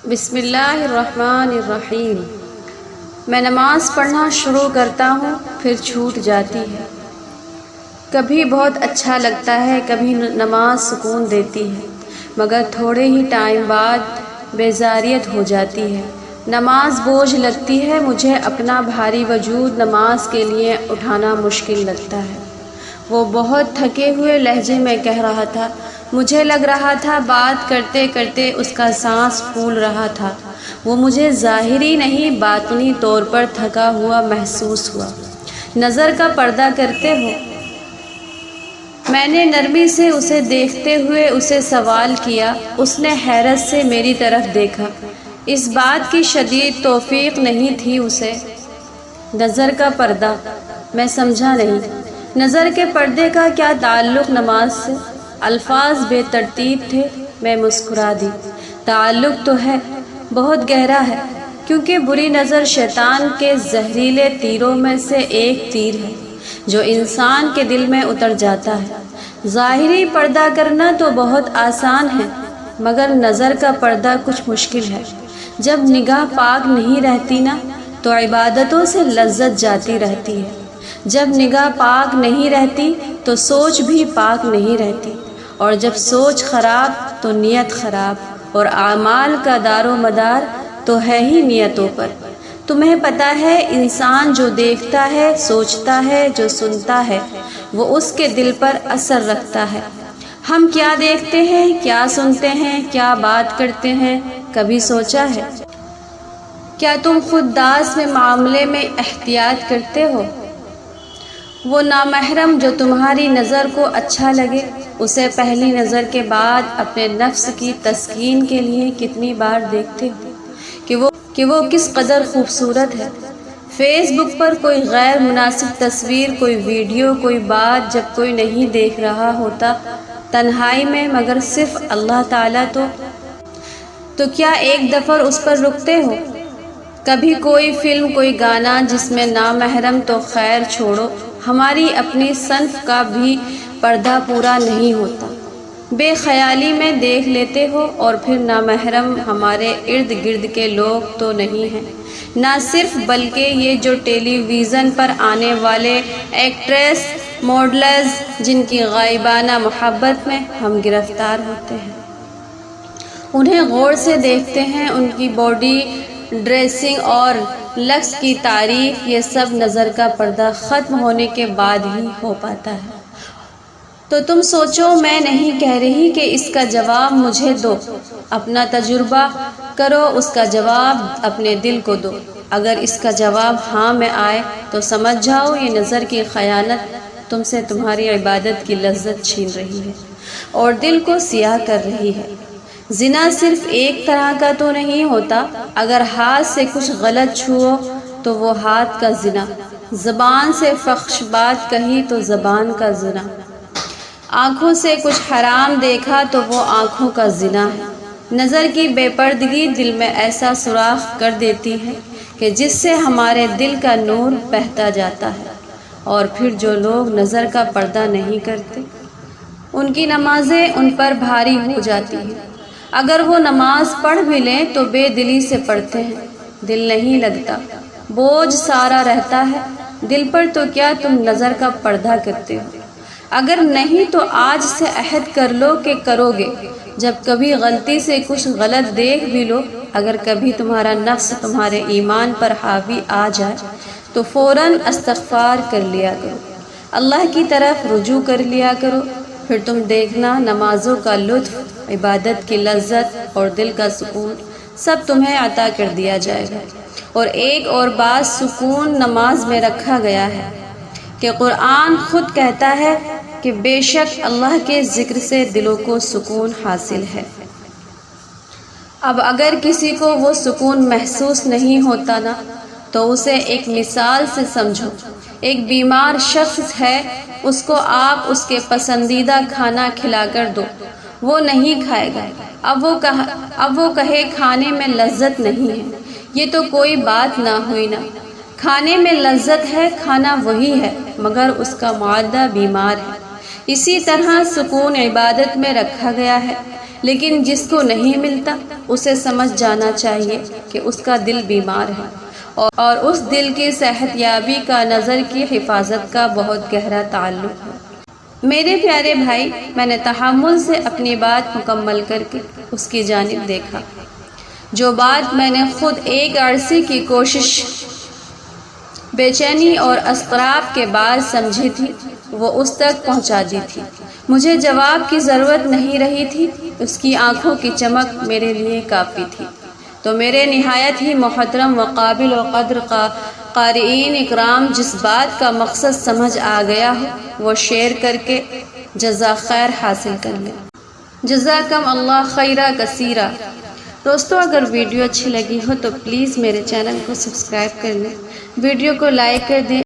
بسم اللہ الرحمن الرحیم۔ میں نماز پڑھنا شروع کرتا ہوں، پھر چھوٹ جاتی ہے۔ کبھی بہت اچھا لگتا ہے، کبھی نماز سکون دیتی ہے، مگر تھوڑے ہی ٹائم بعد بیزاریت ہو جاتی ہے۔ نماز بوجھ لگتی ہے، مجھے اپنا بھاری وجود نماز کے لیے اٹھانا مشکل لگتا ہے۔ وہ بہت تھکے ہوئے لہجے میں کہہ رہا تھا۔ مجھے لگ رہا تھا بات کرتے کرتے اس کا سانس پھول رہا تھا۔ وہ مجھے ظاہری نہیں باطنی طور پر تھکا ہوا محسوس ہوا۔ نظر کا پردہ کرتے ہو؟ میں نے نرمی سے اسے دیکھتے ہوئے اسے سوال کیا۔ اس نے حیرت سے میری طرف دیکھا۔ اس بات کی شدید توفیق نہیں تھی اسے۔ نظر کا پردہ؟ میں سمجھا نہیں۔ نظر کے پردے کا کیا تعلق نماز سے؟ الفاظ بے ترتیب تھے۔ میں مسکرا دی۔ تعلق تو ہے، بہت گہرا ہے، کیونکہ بری نظر شیطان کے زہریلے تیروں میں سے ایک تیر ہے جو انسان کے دل میں اتر جاتا ہے۔ ظاہری پردہ کرنا تو بہت آسان ہے، مگر نظر کا پردہ کچھ مشکل ہے۔ جب نگاہ پاک نہیں رہتی نا، تو عبادتوں سے لذت جاتی رہتی ہے۔ جب نگاہ پاک نہیں رہتی تو سوچ بھی پاک نہیں رہتی، اور جب سوچ خراب تو نیت خراب، اور اعمال کا دار و مدار تو ہے ہی نیتوں پر۔ تمہیں پتہ ہے، انسان جو دیکھتا ہے، سوچتا ہے، جو سنتا ہے، وہ اس کے دل پر اثر رکھتا ہے۔ ہم کیا دیکھتے ہیں، کیا سنتے ہیں، کیا بات کرتے ہیں، کبھی سوچا ہے؟ کیا تم خود داس میں معاملے میں احتیاط کرتے ہو؟ وہ نامحرم جو تمہاری نظر کو اچھا لگے، اسے پہلی نظر کے بعد اپنے نفس کی تسکین کے لیے کتنی بار دیکھتے ہو کہ وہ کس قدر خوبصورت ہے۔ فیس بک پر کوئی غیر مناسب تصویر، کوئی ویڈیو، کوئی بات جب کوئی نہیں دیکھ رہا ہوتا تنہائی میں مگر صرف اللہ تعالیٰ، تو کیا ایک دفعہ اس پر رکتے ہو؟ کبھی کوئی فلم، کوئی گانا جس میں نامحرم تو خیر چھوڑو، ہماری اپنی صنف کا بھی پردہ پورا نہیں ہوتا، بے خیالی میں دیکھ لیتے ہو، اور پھر نامحرم ہمارے ارد گرد کے لوگ تو نہیں ہیں نہ صرف، بلکہ یہ جو ٹیلی ویژن پر آنے والے ایکٹریس، ماڈلز، جن کی غائبانہ محبت میں ہم گرفتار ہوتے ہیں۔ انہیں غور سے دیکھتے ہیں، ان کی باڈی، ڈریسنگ اور لکس کی تعریف، یہ سب نظر کا پردہ ختم ہونے کے بعد ہی ہو پاتا ہے۔ تو تم سوچو، میں نہیں کہہ رہی کہ اس کا جواب مجھے دو، اپنا تجربہ کرو، اس کا جواب اپنے دل کو دو۔ اگر اس کا جواب ہاں میں آئے تو سمجھ جاؤ یہ نظر کی خیانت تم سے تمہاری عبادت کی لذت چھین رہی ہے اور دل کو سیاہ کر رہی ہے۔ زنا صرف ایک طرح کا تو نہیں ہوتا۔ اگر ہاتھ سے کچھ غلط چھوؤ تو وہ ہاتھ کا زنا، زبان سے فحش بات کہی تو زبان کا زنا، آنکھوں سے کچھ حرام دیکھا تو وہ آنکھوں کا زنا ہے۔ نظر کی بے پردگی دل میں ایسا سوراخ کر دیتی ہے کہ جس سے ہمارے دل کا نور بہتا جاتا ہے، اور پھر جو لوگ نظر کا پردہ نہیں کرتے، ان کی نمازیں ان پر بھاری ہو جاتی ہیں۔ اگر وہ نماز پڑھ بھی لیں تو بے دلی سے پڑھتے ہیں، دل نہیں لگتا، بوجھ سارا رہتا ہے دل پر۔ تو کیا تم نظر کا پردہ کرتے ہو؟ اگر نہیں تو آج سے عہد کر لو کہ کرو گے۔ جب کبھی غلطی سے کچھ غلط دیکھ بھی لو، اگر کبھی تمہارا نفس تمہارے ایمان پر حاوی آ جائے تو فوراً استغفار کر لیا کرو، اللہ کی طرف رجوع کر لیا کرو۔ پھر تم دیکھنا، نمازوں کا لطف، عبادت کی لذت اور دل کا سکون سب تمہیں عطا کر دیا جائے گا۔ اور ایک اور بات سکون نماز میں رکھا گیا ہے کہ قرآن خود کہتا ہے کہ بے شک اللہ کے ذکر سے دلوں کو سکون حاصل ہے۔ اب اگر کسی کو وہ سکون محسوس نہیں ہوتا نا، تو اسے ایک مثال سے سمجھو۔ ایک بیمار شخص ہے، اس کو آپ اس کے پسندیدہ کھانا کھلا کر دو، وہ نہیں کھائے گا۔ اب وہ کہے کھانے میں لذت نہیں ہے، یہ تو کوئی بات نہ ہوئی نا۔ کھانے میں لذت ہے، کھانا وہی ہے، مگر اس کا معدہ بیمار ہے۔ اسی طرح سکون عبادت میں رکھا گیا ہے۔ لیکن جس کو نہیں ملتا اسے سمجھ جانا چاہیے کہ اس کا دل بیمار ہے اور اس دل کی صحت یابی کا نظر کی حفاظت کا بہت گہرا تعلق ہے۔ میرے پیارے بھائی، میں نے تحمل سے اپنی بات مکمل کر کے اس کی جانب دیکھا۔ جو بات میں نے خود ایک عرصے کی کوشش، بے چینی اور اضطراب کے بعد سمجھی تھی، وہ اس تک پہنچا دی تھی۔ مجھے جواب کی ضرورت نہیں رہی تھی، اس کی آنکھوں کی چمک میرے لیے کافی تھی۔ تو میرے نہایت ہی محترم و قابل و قدر قارئین اکرام، جس بات کا مقصد سمجھ آ گیا ہو وہ شیئر کر کے جزاک خیر حاصل کر لیں۔ جزاکم اللہ خیرہ کثیرہ۔ دوستو، اگر ویڈیو اچھی لگی ہو تو پلیز میرے چینل کو سبسکرائب کر لیں، ویڈیو کو لائک کر دیں